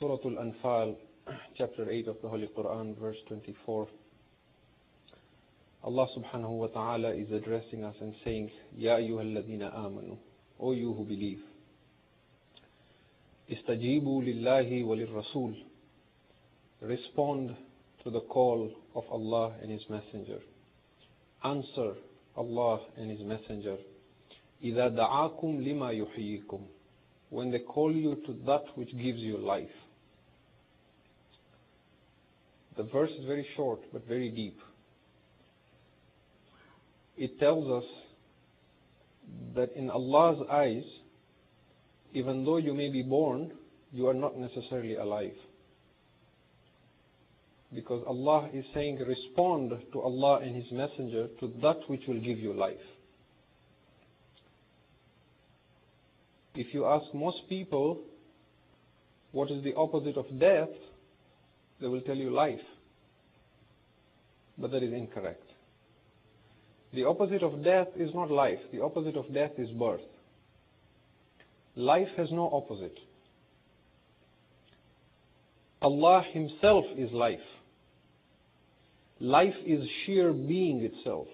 Surah Al-Anfal, chapter 8 of the Holy Quran, verse 24. Allah subhanahu wa ta'ala is addressing us and saying, Ya ayyuhalladhina amanu, O you who believe, Istajibu lillahi walil rasul, respond to the call of Allah and His Messenger. Answer Allah and His Messenger. إِذَا دَعَاكُمْ لِمَا يُحْيِيكُمْ, when they call you to that which gives you life. The verse is very short but very deep. It tells us that in Allah's eyes, even though you may be born, you are not necessarily alive. Because Allah is saying, respond to Allah and His Messenger to that which will give you life. If you ask most people what is the opposite of death, they will tell you life. But that is incorrect. The opposite of death is not life. The opposite of death is birth. Life has no opposite. Allah Himself is life. Life is sheer being itself.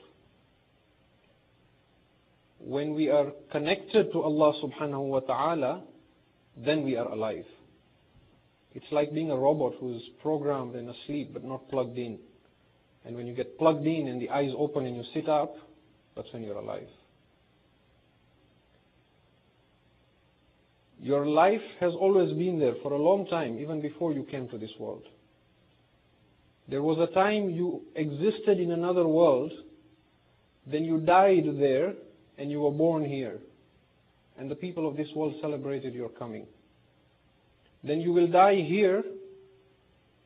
When we are connected to Allah subhanahu wa ta'ala, then we are alive. It's like being a robot who's programmed and asleep but not plugged in. And when you get plugged in and the eyes open and you sit up, that's when you're alive. Your life has always been there for a long time, even before you came to this world. There was a time you existed in another world, then you died there, and you were born here. And the people of this world celebrated your coming. Then you will die here,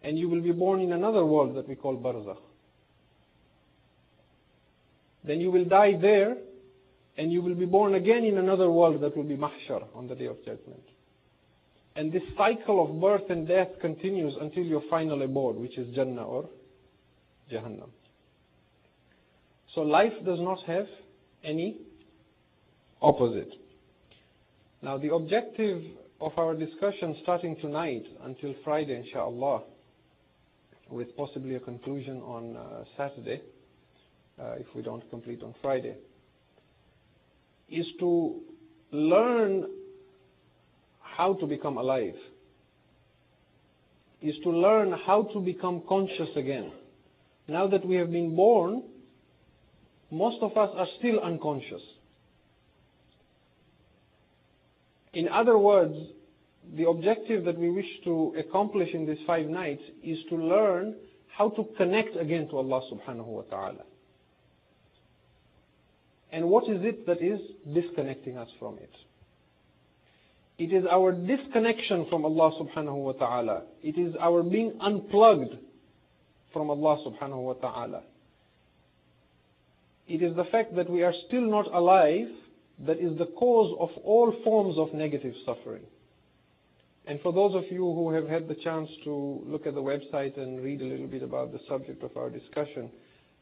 and you will be born in another world that we call Barzakh. Then you will die there, and you will be born again in another world that will be Mahshar on the Day of Judgment. And this cycle of birth and death continues until your final abode, which is Jannah or Jahannam. So life does not have any opposite. Now the objective of our discussion starting tonight until Friday, inshallah, with possibly a conclusion on Saturday, if we don't complete on Friday, is to learn how to become alive, is to learn how to become conscious again. Now that we have been born, most of us are still unconscious. In other words, the objective that we wish to accomplish in these 5 nights is to learn how to connect again to Allah subhanahu wa ta'ala. And what is it that is disconnecting us from it? It is our disconnection from Allah subhanahu wa ta'ala. It is our being unplugged from Allah subhanahu wa ta'ala. It is the fact that we are still not alive that is the cause of all forms of negative suffering. And for those of you who have had the chance to look at the website and read a little bit about the subject of our discussion,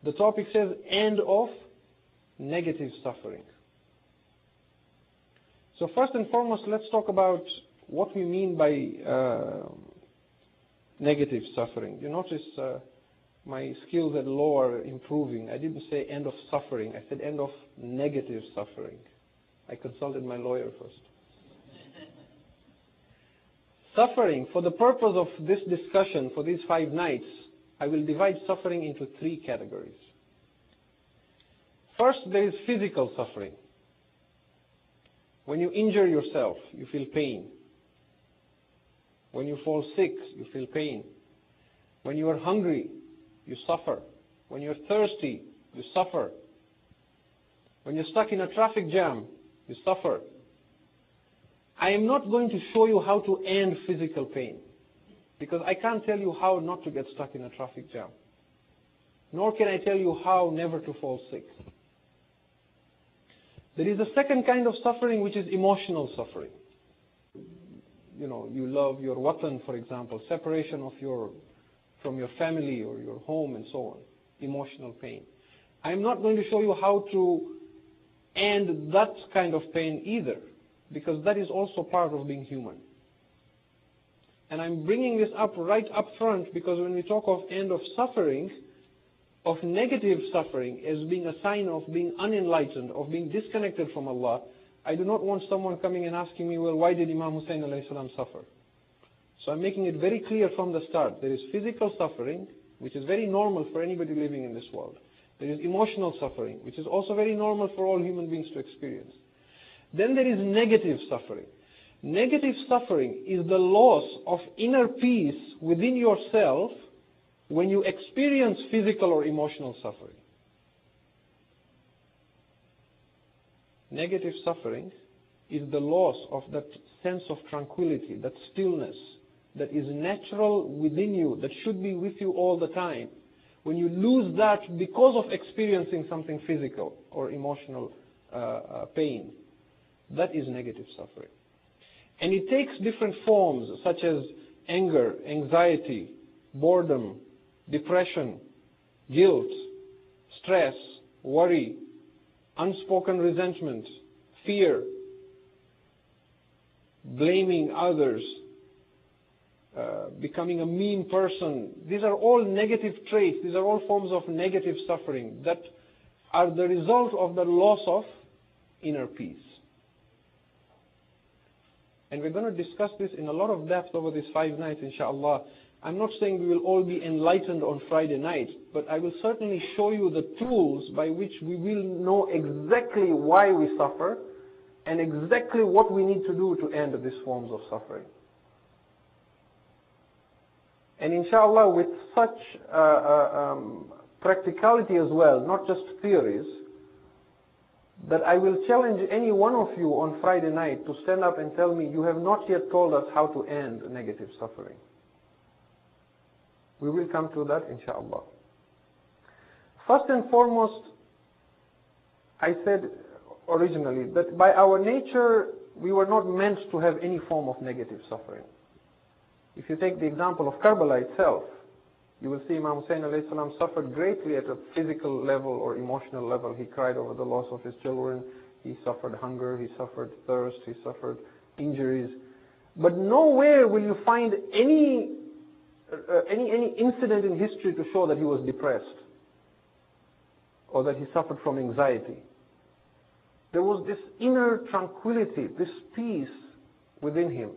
the topic says, end of negative suffering. So first and foremost, let's talk about what we mean by negative suffering. You notice my skills at law are improving. I didn't say end of suffering. I said end of negative suffering. I consulted my lawyer first. Suffering, for the purpose of this discussion, for these 5 nights, I will divide suffering into 3 categories. First, there is physical suffering. When you injure yourself, you feel pain. When you fall sick, you feel pain. When you are hungry, you suffer. When you're thirsty, you suffer. When you're stuck in a traffic jam, you suffer. I am not going to show you how to end physical pain, because I can't tell you how not to get stuck in a traffic jam. Nor can I tell you how never to fall sick. There is a second kind of suffering, which is emotional suffering. You know, you love your watan, for example, separation of from your family or your home and so on. Emotional pain. I am not going to show you how to end that kind of pain either, because that is also part of being human. And I'm bringing this up right up front because when we talk of end of suffering, of negative suffering as being a sign of being unenlightened, of being disconnected from Allah, I do not want someone coming and asking me, well, why did Imam Hussein alayhi salam suffer? So I'm making it very clear from the start. There is physical suffering, which is very normal for anybody living in this world. There is emotional suffering, which is also very normal for all human beings to experience. Then there is negative suffering. Negative suffering is the loss of inner peace within yourself when you experience physical or emotional suffering. Negative suffering is the loss of that sense of tranquility, that stillness, that is natural within you, that should be with you all the time. When you lose that because of experiencing something physical or emotional pain, that is negative suffering. And it takes different forms such as anger, anxiety, boredom, depression, guilt, stress, worry, unspoken resentment, fear, blaming others, becoming a mean person. These are all negative traits. These are all forms of negative suffering that are the result of the loss of inner peace. And we're going to discuss this in a lot of depth over these 5 nights, inshallah. I'm not saying we will all be enlightened on Friday night, but I will certainly show you the tools by which we will know exactly why we suffer and exactly what we need to do to end these forms of suffering. And inshallah, with such practicality as well, not just theories, that I will challenge any one of you on Friday night to stand up and tell me, you have not yet told us how to end negative suffering. We will come to that, inshallah. First and foremost, I said originally that by our nature, we were not meant to have any form of negative suffering. If you take the example of Karbala itself, you will see Imam Hussein alayhi salam suffered greatly at a physical level or emotional level. He cried over the loss of his children. He suffered hunger. He suffered thirst. He suffered injuries. But nowhere will you find any incident in history to show that he was depressed or that he suffered from anxiety. There was this inner tranquility, this peace within him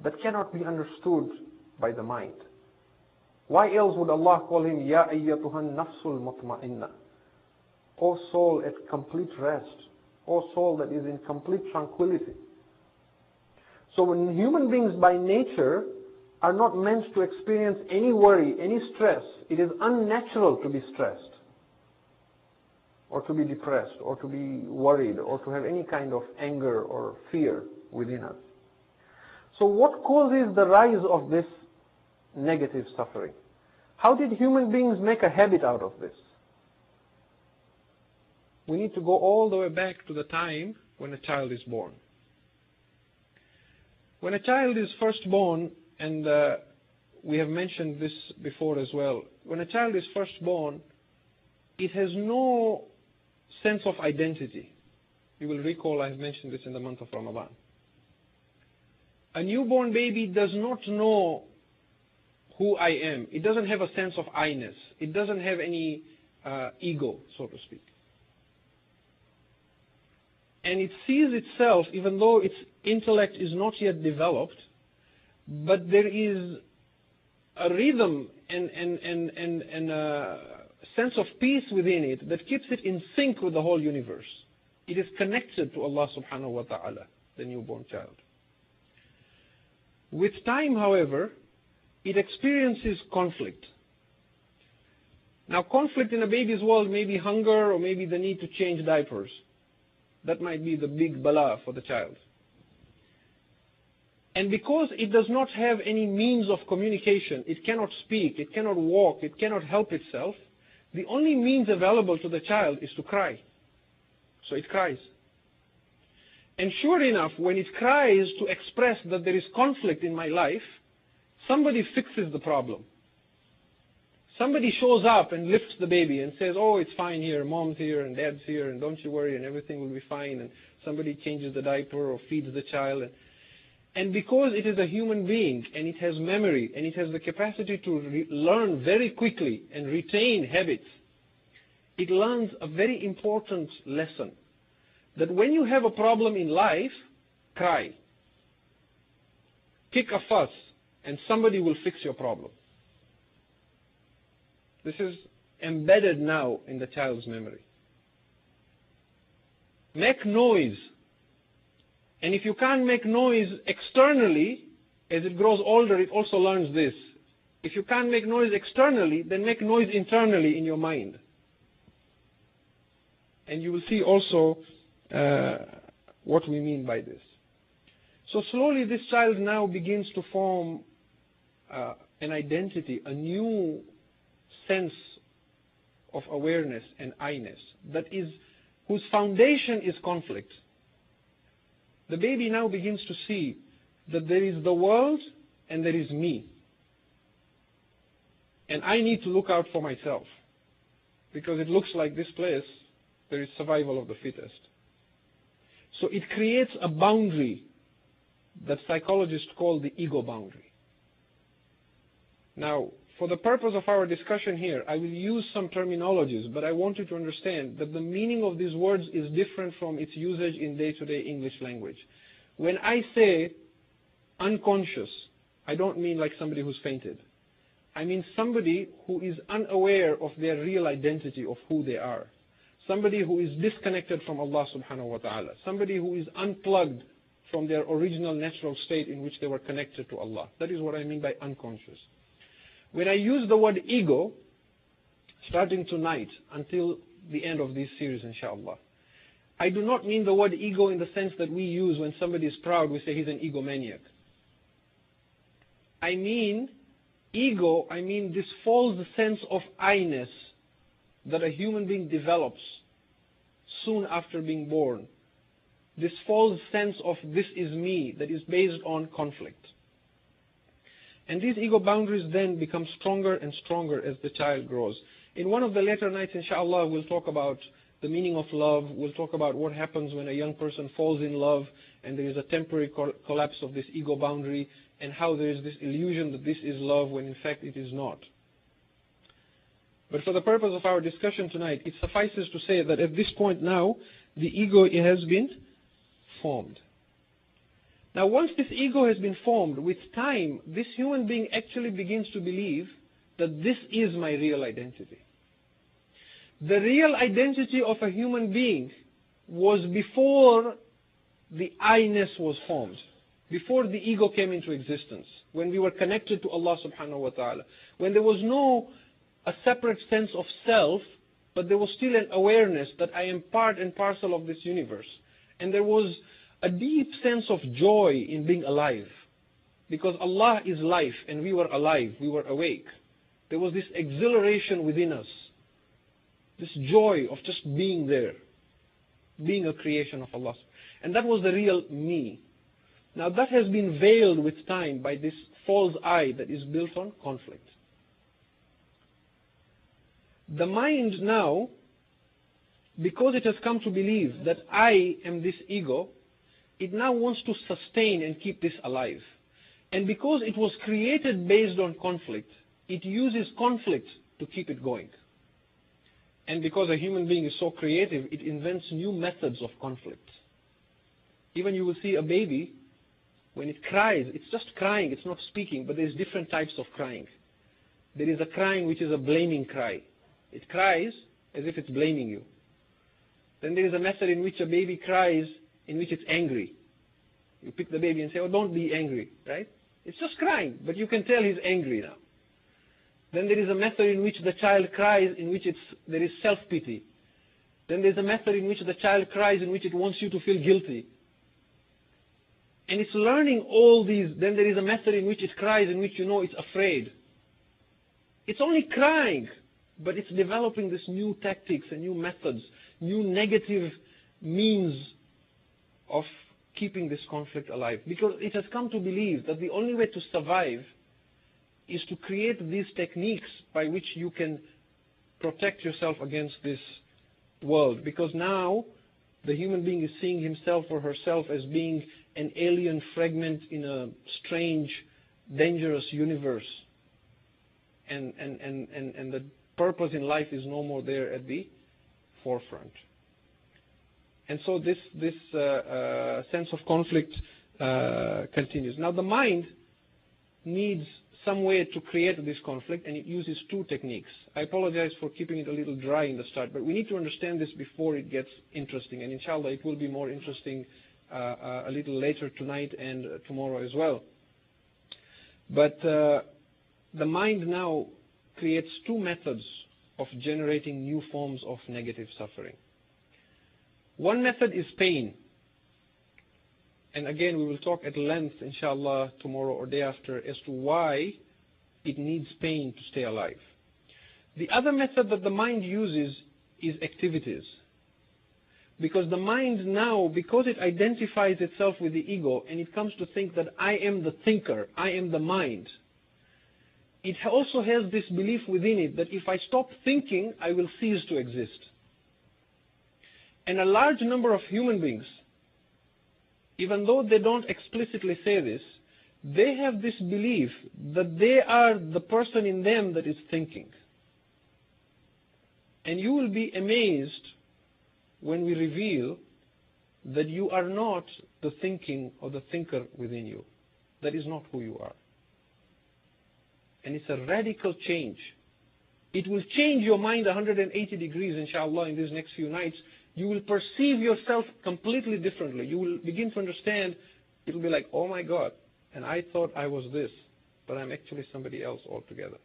that cannot be understood by the mind. Why else would Allah call him Ya ayyatuhan nafsul mutma'inna? O soul at complete rest. O soul that is in complete tranquility. So when human beings by nature are not meant to experience any worry, any stress, it is unnatural to be stressed, or to be depressed, or to be worried, or to have any kind of anger or fear within us. So what causes the rise of this negative suffering? How did human beings make a habit out of this? We need to go all the way back to the time when a child is born. When a child is first born, and we have mentioned this before as well, when a child is first born, it has no sense of identity. You will recall I have mentioned this in the month of Ramadan. A newborn baby does not know who I am. It doesn't have a sense of I-ness. It doesn't have any ego, so to speak. And it sees itself, even though its intellect is not yet developed, but there is a rhythm and a sense of peace within it that keeps it in sync with the whole universe. It is connected to Allah subhanahu wa ta'ala, the newborn child. With time, however, it experiences conflict. Now, conflict in a baby's world may be hunger or maybe the need to change diapers. That might be the big bala for the child. And because it does not have any means of communication, it cannot speak, it cannot walk, it cannot help itself, the only means available to the child is to cry. So it cries. And sure enough, when it cries to express that there is conflict in my life, somebody fixes the problem. Somebody shows up and lifts the baby and says, oh, it's fine here, mom's here and dad's here, and don't you worry, and everything will be fine. And somebody changes the diaper or feeds the child. And because it is a human being, and it has memory, and it has the capacity to learn very quickly and retain habits, it learns a very important lesson. That when you have a problem in life, cry. Kick a fuss, and somebody will fix your problem. This is embedded now in the child's memory. Make noise. And if you can't make noise externally, as it grows older, it also learns this. If you can't make noise externally, then make noise internally in your mind. And you will see also what we mean by this. So slowly this child now begins to form an identity, a new sense of awareness and I-ness whose foundation is conflict. The baby now begins to see that there is the world and there is me. And I need to look out for myself. Because it looks like this place, there is survival of the fittest. So it creates a boundary that psychologists call the ego boundary. Now, for the purpose of our discussion here, I will use some terminologies, but I want you to understand that the meaning of these words is different from its usage in day-to-day English language. When I say unconscious, I don't mean like somebody who's fainted. I mean somebody who is unaware of their real identity of who they are. Somebody who is disconnected from Allah subhanahu wa ta'ala. Somebody who is unplugged from their original natural state in which they were connected to Allah. That is what I mean by unconscious. When I use the word ego, starting tonight until the end of this series, inshallah, I do not mean the word ego in the sense that we use when somebody is proud, we say he's an egomaniac. I mean ego, I mean this false sense of I-ness that a human being develops soon after being born. This false sense of this is me that is based on conflict. And these ego boundaries then become stronger and stronger as the child grows. In one of the later nights, inshallah, we'll talk about the meaning of love. We'll talk about what happens when a young person falls in love and there is a temporary collapse of this ego boundary, and how there is this illusion that this is love when in fact it is not. But for the purpose of our discussion tonight, it suffices to say that at this point now, the ego has been formed. Now, once this ego has been formed, with time, this human being actually begins to believe that this is my real identity. The real identity of a human being was before the I-ness was formed, before the ego came into existence, when we were connected to Allah subhanahu wa ta'ala, when there was no a separate sense of self, but there was still an awareness that I am part and parcel of this universe. And there was a deep sense of joy in being alive. Because Allah is life and we were alive, we were awake. There was this exhilaration within us. This joy of just being there. Being a creation of Allah. And that was the real me. Now that has been veiled with time by this false I that is built on conflict. The mind now, because it has come to believe that I am this ego, it now wants to sustain and keep this alive. And because it was created based on conflict, it uses conflict to keep it going. And because a human being is so creative, it invents new methods of conflict. Even you will see a baby, when it cries, it's just crying, it's not speaking, but there's different types of crying. There is a crying which is a blaming cry. It cries as if it's blaming you. Then there is a method in which a baby cries in which it's angry. You pick the baby and say, oh, don't be angry, right? It's just crying, but you can tell he's angry now. Then there is a method in which the child cries in which there is self-pity. Then there's a method in which the child cries in which it wants you to feel guilty. And it's learning all these. Then there is a method in which it cries in which you know it's afraid. It's only crying, but it's developing this new tactics and new methods, new negative means of keeping this conflict alive. Because it has come to believe that the only way to survive is to create these techniques by which you can protect yourself against this world. Because now the human being is seeing himself or herself as being an alien fragment in a strange, dangerous universe. And the purpose in life is no more there at the forefront. And so this sense of conflict continues. Now the mind needs some way to create this conflict, and it uses two techniques. I apologize for keeping it a little dry in the start, but we need to understand this before it gets interesting. And inshallah, it will be more interesting a little later tonight and tomorrow as well. But the mind now creates two methods of generating new forms of negative suffering. One method is pain. And again, we will talk at length, inshallah, tomorrow or day after, as to why it needs pain to stay alive. The other method that the mind uses is activities. Because the mind now, because it identifies itself with the ego, and it comes to think that I am the thinker, I am the mind, it also has this belief within it that if I stop thinking, I will cease to exist. And a large number of human beings, even though they don't explicitly say this, they have this belief that they are the person in them that is thinking. And you will be amazed when we reveal that you are not the thinking or the thinker within you. That is not who you are. And it's a radical change. It will change your mind 180 degrees, inshallah, in these next few nights. You will perceive yourself completely differently. You will begin to understand. It will be like, oh my God, and I thought I was this, but I'm actually somebody else altogether.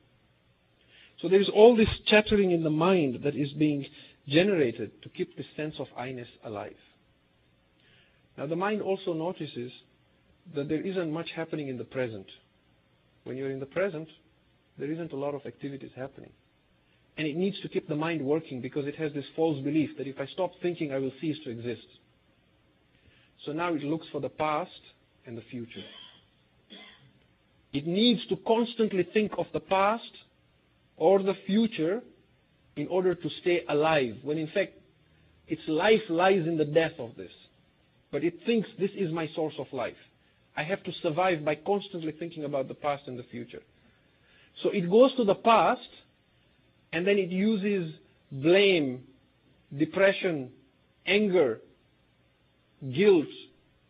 So there is all this chattering in the mind that is being generated to keep the sense of I-ness alive. Now the mind also notices that there isn't much happening in the present. When you're in the present, there isn't a lot of activities happening. And it needs to keep the mind working because it has this false belief that if I stop thinking, I will cease to exist. So now it looks for the past and the future. It needs to constantly think of the past or the future in order to stay alive, when in fact its life lies in the death of this. But it thinks this is my source of life. I have to survive by constantly thinking about the past and the future. So it goes to the past, and then it uses blame, depression, anger, guilt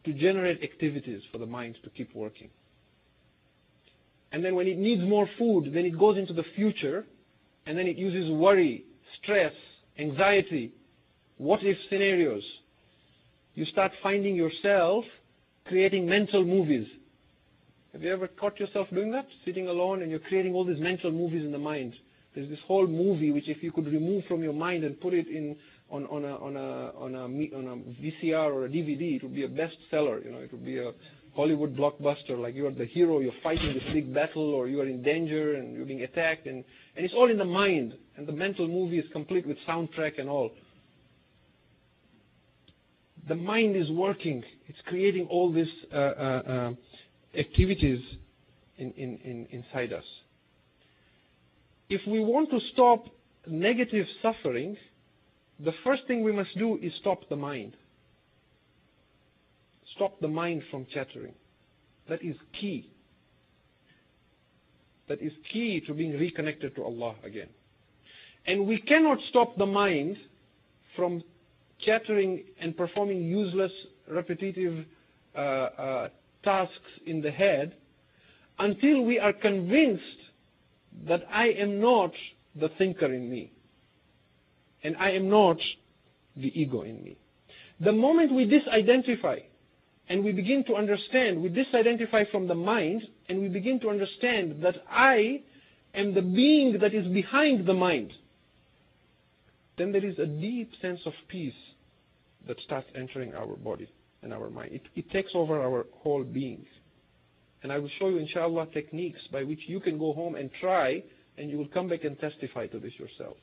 to generate activities for the mind to keep working. And then when it needs more food, then it goes into the future, and then it uses worry, stress, anxiety, what-if scenarios. You start finding yourself creating mental movies. Have you ever caught yourself doing that? Sitting alone and you're creating all these mental movies in the mind. There's this whole movie which if you could remove from your mind and put it in on a VCR or a DVD, it would be a bestseller. You know, it would be a Hollywood blockbuster. Like you are the hero, you're fighting this big battle, or you are in danger and you're being attacked, and it's all in the mind. And the mental movie is complete with soundtrack and all. The mind is working. It's creating all these activities inside us. If we want to stop negative suffering, the first thing we must do is stop the mind. Stop the mind from chattering. That is key. That is key to being reconnected to Allah again. And we cannot stop the mind from chattering and performing useless, repetitive tasks in the head until we are convinced that I am not the thinker in me and I am not the ego in me. The moment we disidentify and we begin to understand, we disidentify from the mind and we begin to understand that I am the being that is behind the mind, then there is a deep sense of peace that starts entering our body and our mind. It takes over our whole being. And I will show you, inshallah, techniques by which you can go home and try, and you will come back and testify to this yourself.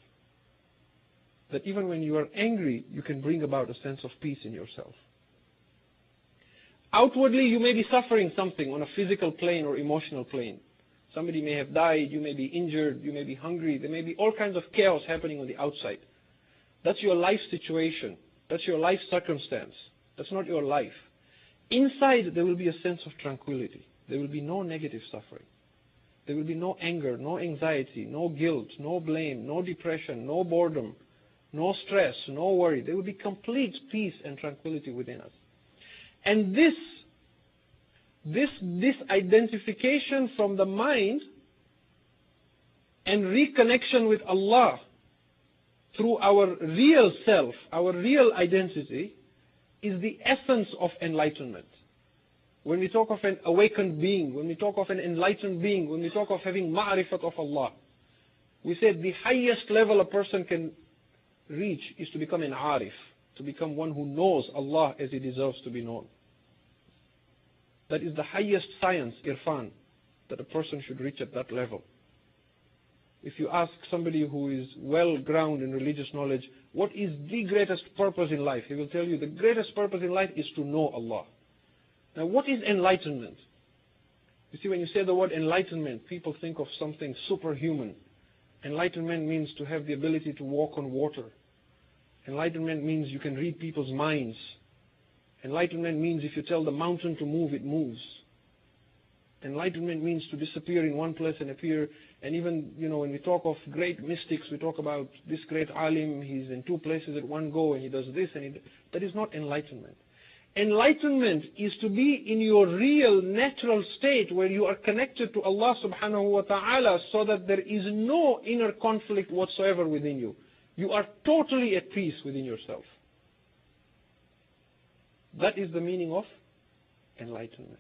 That even when you are angry, you can bring about a sense of peace in yourself. Outwardly, you may be suffering something on a physical plane or emotional plane. Somebody may have died, you may be injured, you may be hungry, there may be all kinds of chaos happening on the outside. That's your life situation. That's your life circumstance. That's not your life. Inside, there will be a sense of tranquility. There will be no negative suffering. There will be no anger, no anxiety, no guilt, no blame, no depression, no boredom, no stress, no worry. There will be complete peace and tranquility within us. And this identification from the mind and reconnection with Allah through our real self, our real identity, is the essence of enlightenment. When we talk of an awakened being, when we talk of an enlightened being, when we talk of having ma'rifat of Allah, we said the highest level a person can reach is to become an arif, to become one who knows Allah as He deserves to be known. That is the highest science, irfan, that a person should reach at that level. If you ask somebody who is well grounded in religious knowledge, what is the greatest purpose in life? He will tell you the greatest purpose in life is to know Allah. Now, what is enlightenment? You see, when you say the word enlightenment, people think of something superhuman. Enlightenment means to have the ability to walk on water. Enlightenment means you can read people's minds. Enlightenment means if you tell the mountain to move, it moves. Enlightenment means to disappear in one place and appear. And even, when we talk of great mystics, we talk about this great alim, he's in two places at one go, and he does this, that is not enlightenment. Enlightenment is to be in your real natural state where you are connected to Allah subhanahu wa ta'ala so that there is no inner conflict whatsoever within you. You are totally at peace within yourself. That is the meaning of enlightenment.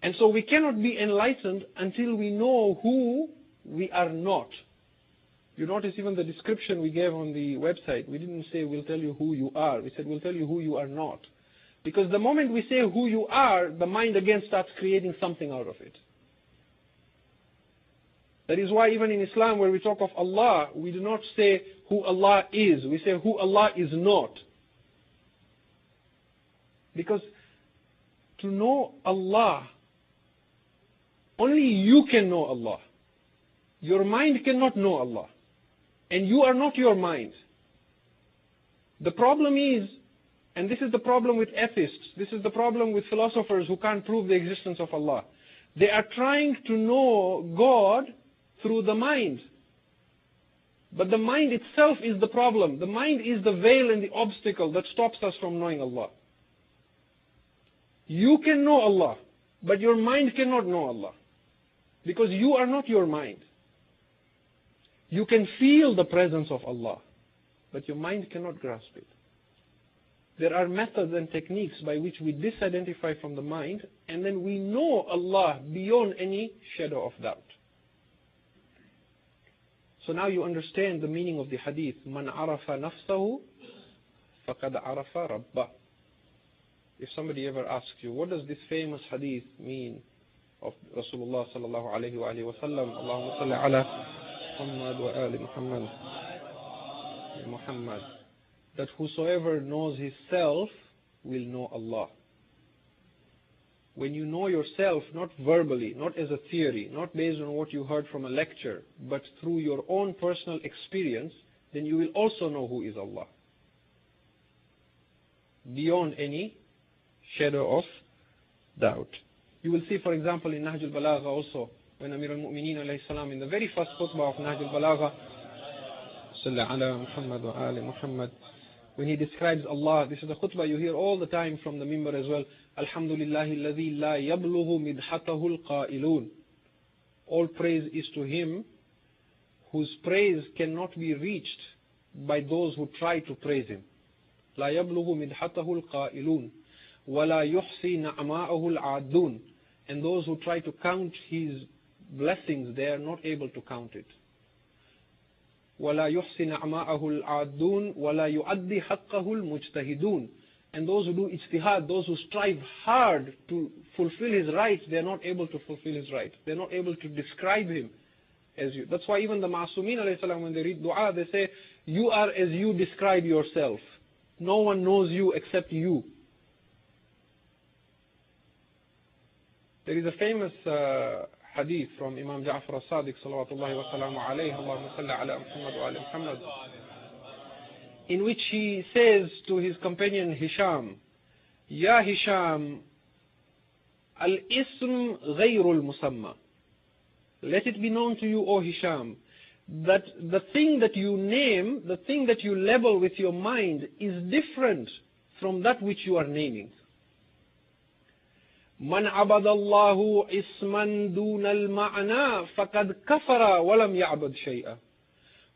And so we cannot be enlightened until we know who we are not. You notice even the description we gave on the website, we didn't say we'll tell you who you are. We said we'll tell you who you are not. Because the moment we say who you are, the mind again starts creating something out of it. That is why even in Islam, where we talk of Allah, we do not say who Allah is. We say who Allah is not. Because to know Allah, only you can know Allah. Your mind cannot know Allah. And you are not your mind. The problem is, and this is the problem with atheists, this is the problem with philosophers who can't prove the existence of Allah. They are trying to know God through the mind. But the mind itself is the problem. The mind is the veil and the obstacle that stops us from knowing Allah. You can know Allah, but your mind cannot know Allah. Because you are not your mind. You can feel the presence of Allah, but your mind cannot grasp it. There are methods and techniques by which we disidentify from the mind, and then we know Allah beyond any shadow of doubt. So now you understand the meaning of the hadith. Man arafa nafsahu, faqad arafa rabbah. If somebody ever asks you, what does this famous hadith mean of Rasulullah sallallahu alayhi wa alihi wa sallam, Allahumma salli ala Muhammad wa ali Muhammad, Muhammad, that whosoever knows his self will know Allah. When you know yourself, not verbally, not as a theory, not based on what you heard from a lecture, but through your own personal experience, then you will also know who is Allah. Beyond any shadow of doubt. You will see, for example, in Nahj al-Balagha also, when Amir al-Mu'mineen alayhi salam, in the very first khutbah of Nahj al-Balagha, Salli ala Muhammad wa ali Muhammad, when he describes Allah, this is a khutbah you hear all the time from the mimbar as well. Alhamdulillahi alladhi la yablughu midhatahu al-qa'ilun. All praise is to Him whose praise cannot be reached by those who try to praise Him. La yablughu midhatahu al-qa'ilun. Wa la yuhsi na'ma'ahu al-'addun. And those who try to count His blessings, they are not able to count it. وَلَا يُحْسِ نَعْمَاءَهُ الْعَادُّونَ وَلَا يُعَدِّ حَقَّهُ الْمُجْتَهِدُونَ. And those who do ijtihad, those who strive hard to fulfill His rights, they are not able to fulfill His rights. They are not able to describe Him as you. That's why even the Ma'asumeen alayhi salam, when they read dua, they say, you are as you describe yourself. No one knows you except you. There is a famous hadith from Imam Ja'far al-Sadiq salawatullahi wa salamu alayhi, Allahumma salli ala Muhammad wa ali Muhammad, in which he says to his companion Hisham, Ya Hisham, al-ism ghayrul musamma. Let it be known to you, O Hisham, that the thing that you name, the thing that you label with your mind is different from that which you are naming. Man abadallahu isman dun al-ma'na faqad kafara wa lam ya'bad shay'a.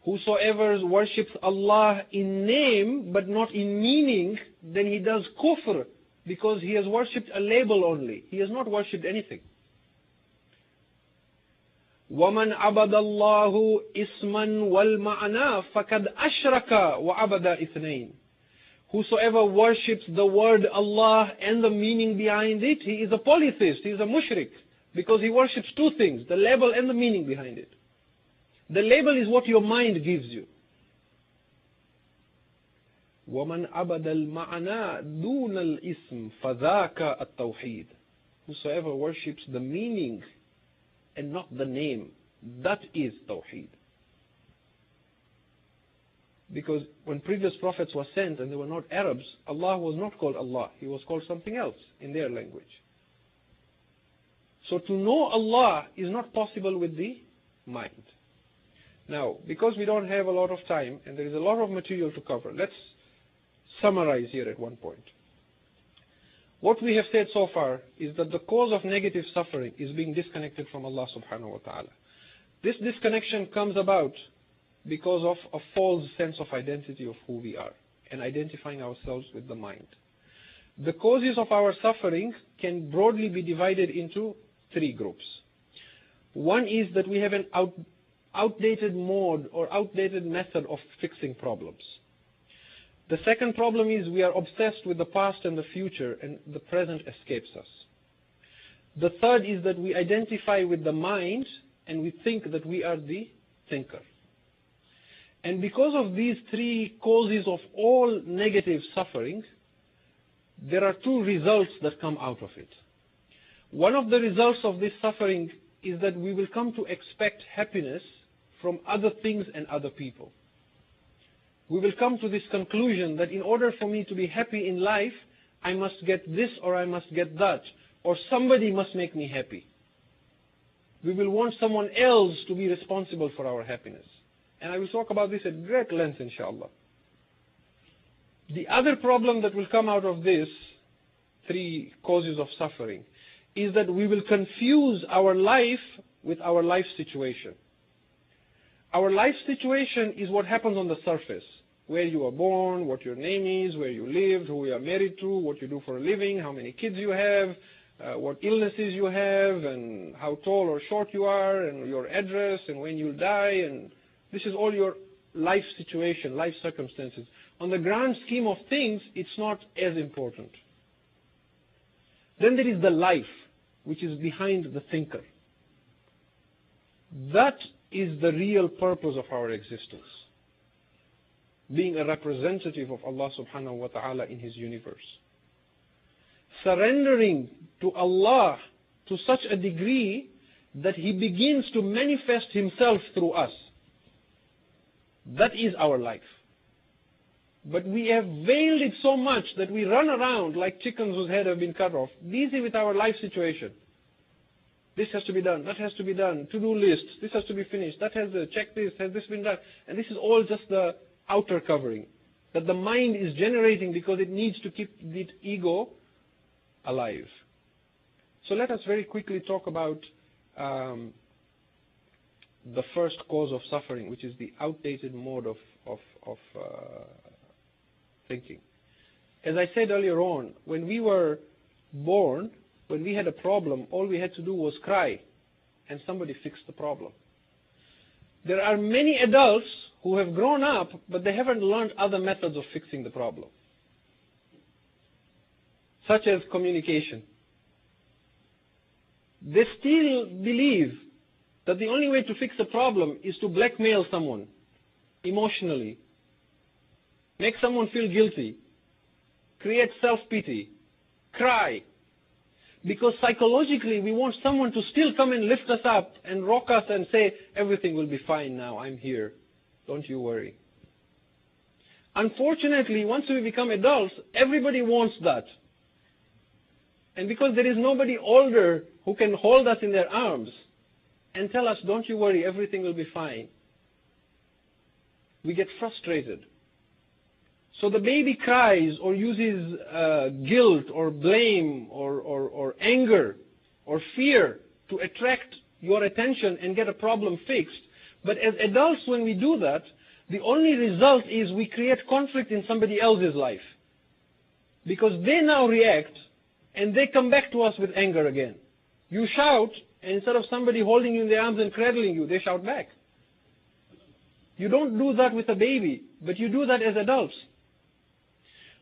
Whosoever worships Allah in name but not in meaning, then he does kufr, because he has worshipped a label only. He has not worshipped anything. وَمَنْ عَبَدَ اللَّهُ إِسْمًا وَالْمَعْنَى فَقَدْ أَشْرَكَ وَعَبَدَ إِثْنَيْنِ. Whosoever worships the word Allah and the meaning behind it, he is a polytheist, he is a mushrik, because he worships two things, the label and the meaning behind it. The label is what your mind gives you. وَمَنْ عَبَدَ الْمَعْنَى دُونَ الْإِسْمِ فَذَاكَ التَّوْحِيدِ. Whosoever worships the meaning and not the name, that is Tawheed. Because when previous prophets were sent and they were not Arabs, Allah was not called Allah. He was called something else in their language. So to know Allah is not possible with the mind. Now, because we don't have a lot of time and there is a lot of material to cover, let's summarize here at one point. What we have said so far is that the cause of negative suffering is being disconnected from Allah subhanahu wa ta'ala. This disconnection comes about because of a false sense of identity of who we are and identifying ourselves with the mind. The causes of our suffering can broadly be divided into three groups. One is that we have an outdated mode or outdated method of fixing problems. The second problem is we are obsessed with the past and the future, and the present escapes us. The third is that we identify with the mind and we think that we are the thinker. And because of these three causes of all negative suffering, there are two results that come out of it. One of the results of this suffering is that we will come to expect happiness from other things and other people. We will come to this conclusion that in order for me to be happy in life, I must get this or I must get that, or somebody must make me happy. We will want someone else to be responsible for our happiness. And I will talk about this at great length, inshallah. The other problem that will come out of this, three causes of suffering, is that we will confuse our life with our life situation. Our life situation is what happens on the surface, where you are born, what your name is, where you lived, who you are married to, what you do for a living, how many kids you have, what illnesses you have, and how tall or short you are, and your address, and when you'll die, and this is all your life situation, life circumstances. On the grand scheme of things, it's not as important. Then there is the life, which is behind the thinker. That is the real purpose of our existence. Being a representative of Allah subhanahu wa ta'ala in His universe. Surrendering to Allah to such a degree that He begins to manifest Himself through us. That is our life. But we have veiled it so much that we run around like chickens whose head have been cut off, busy with our life situation. This has to be done, that has to be done, to-do list, this has to be finished, that has to check this, has this been done? And this is all just the outer covering that the mind is generating because it needs to keep its ego alive. So let us very quickly talk about the first cause of suffering, which is the outdated mode of thinking. As I said earlier on, when we were born, when we had a problem, all we had to do was cry, and somebody fixed the problem. There are many adults who have grown up, but they haven't learned other methods of fixing the problem, such as communication. They still believe that the only way to fix a problem is to blackmail someone emotionally, make someone feel guilty, create self-pity, cry. Because psychologically, we want someone to still come and lift us up and rock us and say, everything will be fine now, I'm here, don't you worry. Unfortunately, once we become adults, everybody wants that. And because there is nobody older who can hold us in their arms and tell us, don't you worry, everything will be fine, we get frustrated. So the baby cries or uses guilt or blame or anger or fear to attract your attention and get a problem fixed. But as adults, when we do that, the only result is we create conflict in somebody else's life. Because they now react and they come back to us with anger again. You shout, and instead of somebody holding you in their arms and cradling you, they shout back. You don't do that with a baby, but you do that as adults.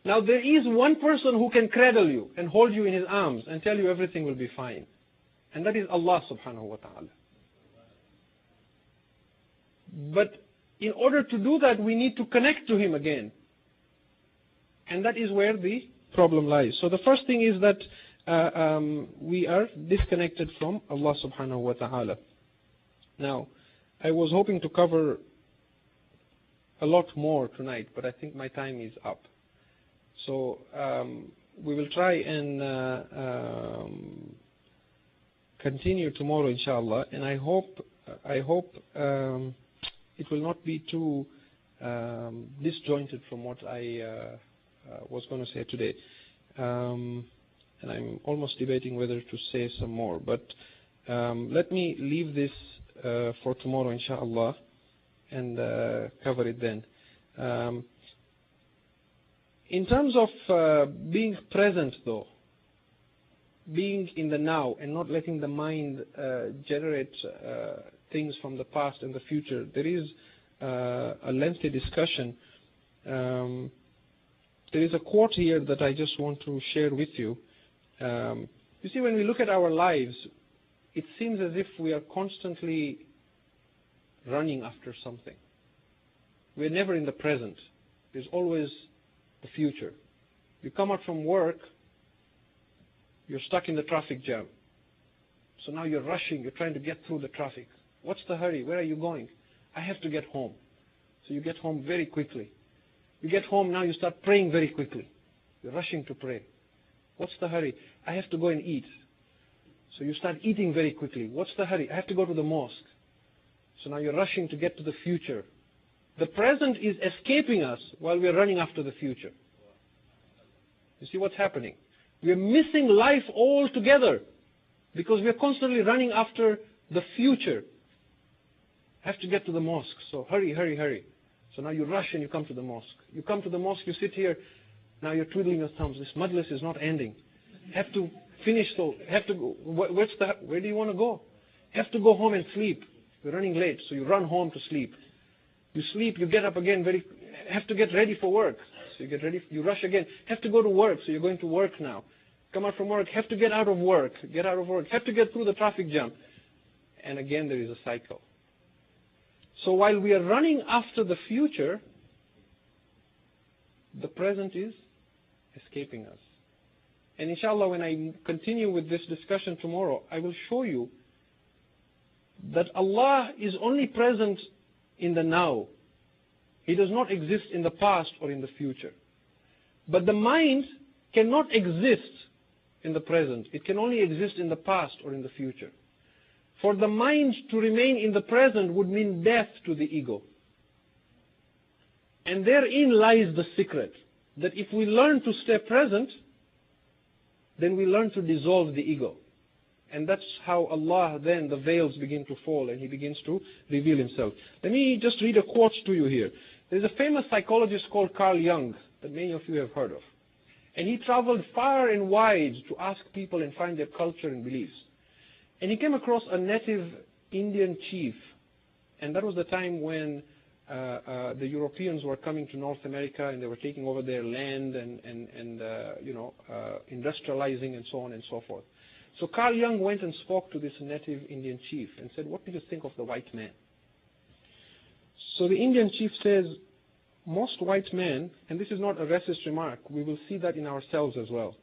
Now there is one person who can cradle you and hold you in his arms and tell you everything will be fine. And that is Allah subhanahu wa ta'ala. But in order to do that, we need to connect to Him again. And that is where the problem lies. So the first thing is that we are disconnected from Allah subhanahu wa ta'ala. Now, I was hoping to cover a lot more tonight, but I think my time is up. So we will try and continue tomorrow, inshallah. And I hope it will not be too disjointed from what I was going to say today. And I'm almost debating whether to say some more. But let me leave this for tomorrow, inshallah, and cover it then. In terms of being present, though, being in the now and not letting the mind generate things from the past and the future, there is a lengthy discussion. There is a quote here that I just want to share with you. You see, when we look at our lives, it seems as if we are constantly running after something. We're never in the present. There's always the future. You come out from work, you're stuck in the traffic jam. So now you're rushing, you're trying to get through the traffic. What's the hurry? Where are you going? I have to get home. So you get home very quickly. You get home, now you start praying very quickly. You're rushing to pray. What's the hurry? I have to go and eat. So you start eating very quickly. What's the hurry? I have to go to the mosque. So now you're rushing to get to the future. The present is escaping us while we're running after the future. You see what's happening? We're missing life altogether because we're constantly running after the future. I have to get to the mosque, so hurry, hurry, hurry. So now you rush and you come to the mosque. You come to the mosque, you sit here, now you're twiddling your thumbs. This majlis is not ending. Have to finish, so have to go. Where do you want to go? Have to go home and sleep. You're running late, so you run home to sleep. You sleep, you get up again, have to get ready for work. So you get ready, you rush again. Have to go to work, so you're going to work now. Come out from work, have to get out of work. Get out of work, have to get through the traffic jam. And again, there is a cycle. So while we are running after the future, the present is escaping us. And inshallah, when I continue with this discussion tomorrow, I will show you that Allah is only present in the now. He does not exist in the past or in the future. But the mind cannot exist in the present. It can only exist in the past or in the future. For the mind to remain in the present would mean death to the ego. And therein lies the secret, that if we learn to stay present, then we learn to dissolve the ego. And that's how Allah, then the veils begin to fall and He begins to reveal Himself. Let me just read a quote to you here. There's a famous psychologist called Carl Jung that many of you have heard of. And he traveled far and wide to ask people and find their culture and beliefs. And he came across a native Indian chief. And that was the time when the Europeans were coming to North America and they were taking over their land and industrializing and so on and so forth. So Carl Jung went and spoke to this native Indian chief and said, what do you think of the white man? So the Indian chief says, most white men, and this is not a racist remark, we will see that in ourselves as well.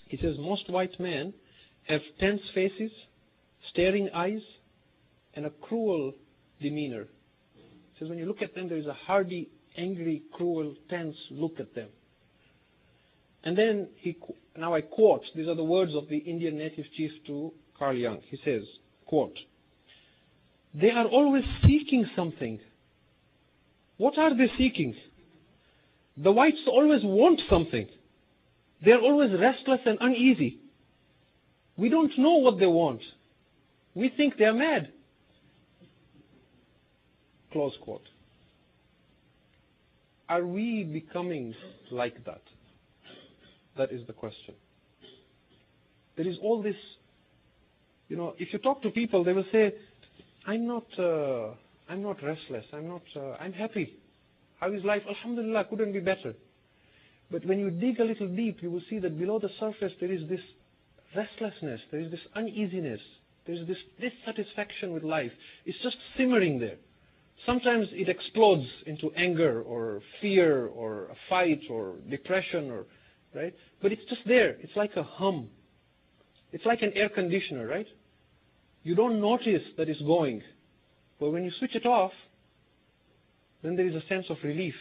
He says, most white men have tense faces, staring eyes, and a cruel demeanor. He says, when you look at them, there is a hardy, angry, cruel, tense look at them. And then now I quote, these are the words of the Indian native chief to Carl Jung. He says, quote, "They are always seeking something. What are they seeking? The whites always want something. They are always restless and uneasy. We don't know what they want. We think they are mad." Close quote. Are we becoming like that? That is the question. There is all this, if you talk to people, they will say, I'm not restless, I'm happy. How is life? Alhamdulillah, couldn't be better. But when you dig a little deep, you will see that below the surface there is this restlessness, there is this uneasiness, there is this dissatisfaction with life. It's just simmering there. Sometimes it explodes into anger or fear or a fight or depression, right? But it's just there. It's like a hum. It's like an air conditioner, right? You don't notice that it's going. But when you switch it off, then there is a sense of relief.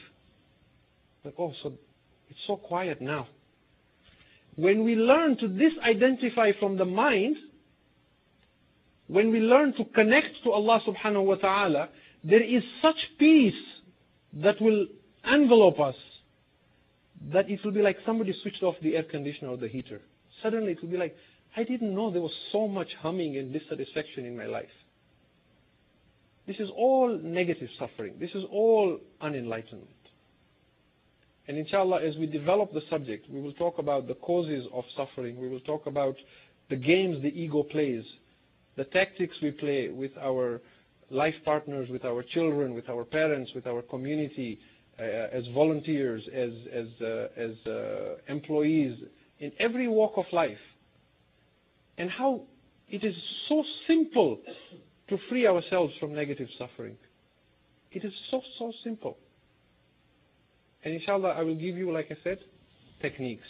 Like, oh, so it's so quiet now. When we learn to disidentify from the mind, when we learn to connect to Allah subhanahu wa ta'ala, there is such peace that will envelope us that it will be like somebody switched off the air conditioner or the heater. Suddenly it will be like, I didn't know there was so much humming and dissatisfaction in my life. This is all negative suffering. This is all unenlightenment. And inshallah, as we develop the subject, we will talk about the causes of suffering. We will talk about the games the ego plays, the tactics we play with our life partners, with our children, with our parents, with our community, as volunteers, as employees, in every walk of life. And how it is so simple to free ourselves from negative suffering. It is so simple. And inshallah, I will give you, like I said, techniques.